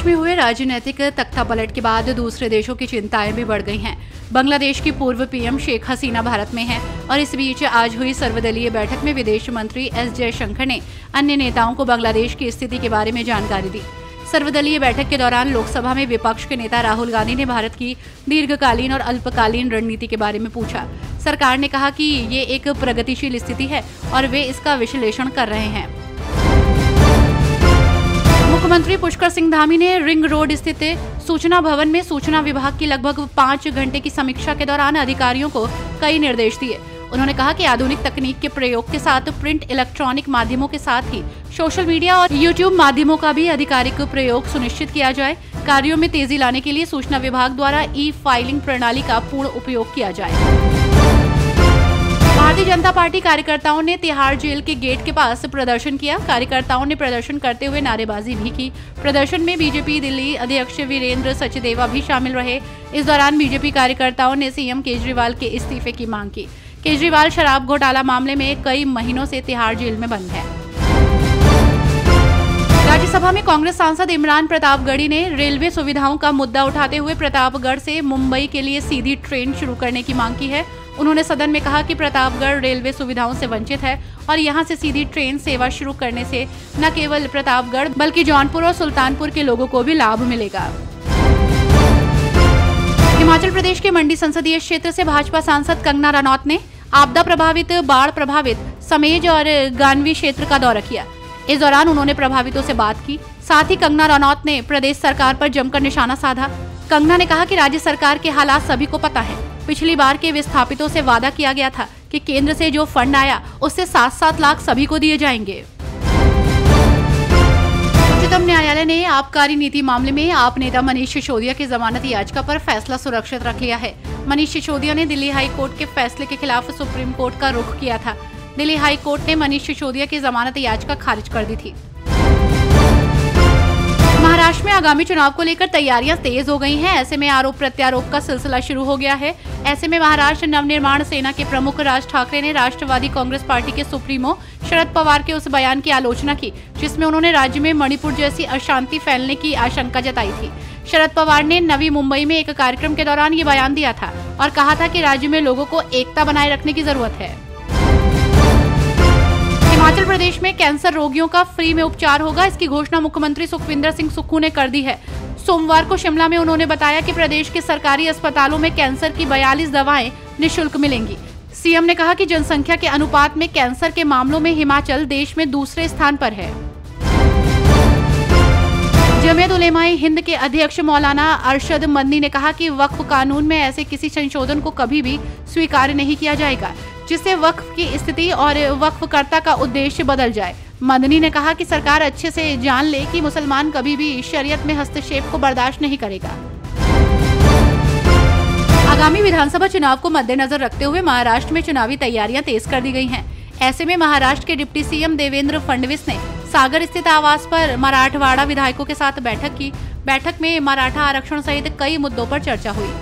में हुए राजनीतिक तख्तापलट के बाद दूसरे देशों की चिंताएं भी बढ़ गई हैं। बांग्लादेश की पूर्व पीएम शेख हसीना भारत में हैं और इस बीच आज हुई सर्वदलीय बैठक में विदेश मंत्री एस जयशंकर ने अन्य नेताओं को बांग्लादेश की स्थिति के बारे में जानकारी दी। सर्वदलीय बैठक के दौरान लोकसभा में विपक्ष के नेता राहुल गांधी ने भारत की दीर्घकालीन और अल्पकालीन रणनीति के बारे में पूछा। सरकार ने कहा कि ये एक प्रगतिशील स्थिति है और वे इसका विश्लेषण कर रहे हैं। मुख्यमंत्री पुष्कर सिंह धामी ने रिंग रोड स्थित सूचना भवन में सूचना विभाग की लगभग 5 घंटे की समीक्षा के दौरान अधिकारियों को कई निर्देश दिए। उन्होंने कहा कि आधुनिक तकनीक के प्रयोग के साथ प्रिंट इलेक्ट्रॉनिक माध्यमों के साथ ही सोशल मीडिया और यूट्यूब माध्यमों का भी आधिकारिक प्रयोग सुनिश्चित किया जाए। कार्यों में तेजी लाने के लिए सूचना विभाग द्वारा ई फाइलिंग प्रणाली का पूर्ण उपयोग किया जाए। भारतीय जनता पार्टी कार्यकर्ताओं ने तिहाड़ जेल के गेट के पास प्रदर्शन किया। कार्यकर्ताओं ने प्रदर्शन करते हुए नारेबाजी भी की। प्रदर्शन में बीजेपी दिल्ली अध्यक्ष वीरेंद्र सचदेवा भी शामिल रहे। इस दौरान बीजेपी कार्यकर्ताओं ने सीएम केजरीवाल के इस्तीफे की मांग की। केजरीवाल शराब घोटाला मामले में कई महीनों से तिहाड़ जेल में बंद है। राज्यसभा में कांग्रेस सांसद इमरान प्रतापगढ़ी ने रेलवे सुविधाओं का मुद्दा उठाते हुए प्रतापगढ़ से मुंबई के लिए सीधी ट्रेन शुरू करने की मांग की है। उन्होंने सदन में कहा कि प्रतापगढ़ रेलवे सुविधाओं से वंचित है और यहां से सीधी ट्रेन सेवा शुरू करने से न केवल प्रतापगढ़ बल्कि जौनपुर और सुल्तानपुर के लोगों को भी लाभ मिलेगा। हिमाचल प्रदेश के मंडी संसदीय क्षेत्र से भाजपा सांसद कंगना रनौत ने आपदा प्रभावित, बाढ़ प्रभावित समेज और गानवी क्षेत्र का दौरा किया। इस दौरान उन्होंने प्रभावितों से बात की। साथ ही कंगना रनौत ने प्रदेश सरकार पर जमकर निशाना साधा। कंगना ने कहा कि राज्य सरकार के हालात सभी को पता है। पिछली बार के विस्थापितों से वादा किया गया था कि केंद्र से जो फंड आया उससे 7-7 लाख सभी को दिए जाएंगे। उच्चतम न्यायालय ने आबकारी नीति मामले में आप नेता मनीष सिसोदिया की जमानत याचिका पर फैसला सुरक्षित रख लिया है। मनीष सिसोदिया ने दिल्ली हाई कोर्ट के फैसले के खिलाफ सुप्रीम कोर्ट का रुख किया था। दिल्ली हाई कोर्ट ने मनीष सिसोदिया की जमानत याचिका खारिज कर दी थी। महाराष्ट्र में आगामी चुनाव को लेकर तैयारियां तेज हो गई हैं। ऐसे में आरोप प्रत्यारोप का सिलसिला शुरू हो गया है। ऐसे में महाराष्ट्र नवनिर्माण सेना के प्रमुख राज ठाकरे ने राष्ट्रवादी कांग्रेस पार्टी के सुप्रीमो शरद पवार के उस बयान की आलोचना की जिसमें उन्होंने राज्य में मणिपुर जैसी अशांति फैलने की आशंका जताई थी। शरद पवार ने नवी मुंबई में एक कार्यक्रम के दौरान ये बयान दिया था और कहा था कि राज्य में लोगों को एकता बनाए रखने की जरूरत है। हिमाचल प्रदेश में कैंसर रोगियों का फ्री में उपचार होगा। इसकी घोषणा मुख्यमंत्री सुखविंदर सिंह सुक्खू ने कर दी है। सोमवार को शिमला में उन्होंने बताया कि प्रदेश के सरकारी अस्पतालों में कैंसर की 42 दवाएं निःशुल्क मिलेंगी। सीएम ने कहा कि जनसंख्या के अनुपात में कैंसर के मामलों में हिमाचल देश में दूसरे स्थान पर है। जमीयत उलेमाए हिंद के अध्यक्ष मौलाना अरशद मदनी ने कहा कि वक्फ कानून में ऐसे किसी संशोधन को कभी भी स्वीकार नहीं किया जाएगा जिससे वक्फ की स्थिति और वक्फकर्ता का उद्देश्य बदल जाए। मदनी ने कहा कि सरकार अच्छे से जान ले कि मुसलमान कभी भी शरीयत में हस्तक्षेप को बर्दाश्त नहीं करेगा। आगामी विधानसभा चुनाव को मद्देनजर रखते हुए महाराष्ट्र में चुनावी तैयारियां तेज कर दी गई हैं। ऐसे में महाराष्ट्र के डिप्टी सीएम देवेंद्र फडणवीस ने सागर स्थित आवास पर मराठवाड़ा विधायकों के साथ बैठक की। बैठक में मराठा आरक्षण सहित कई मुद्दों पर चर्चा हुई।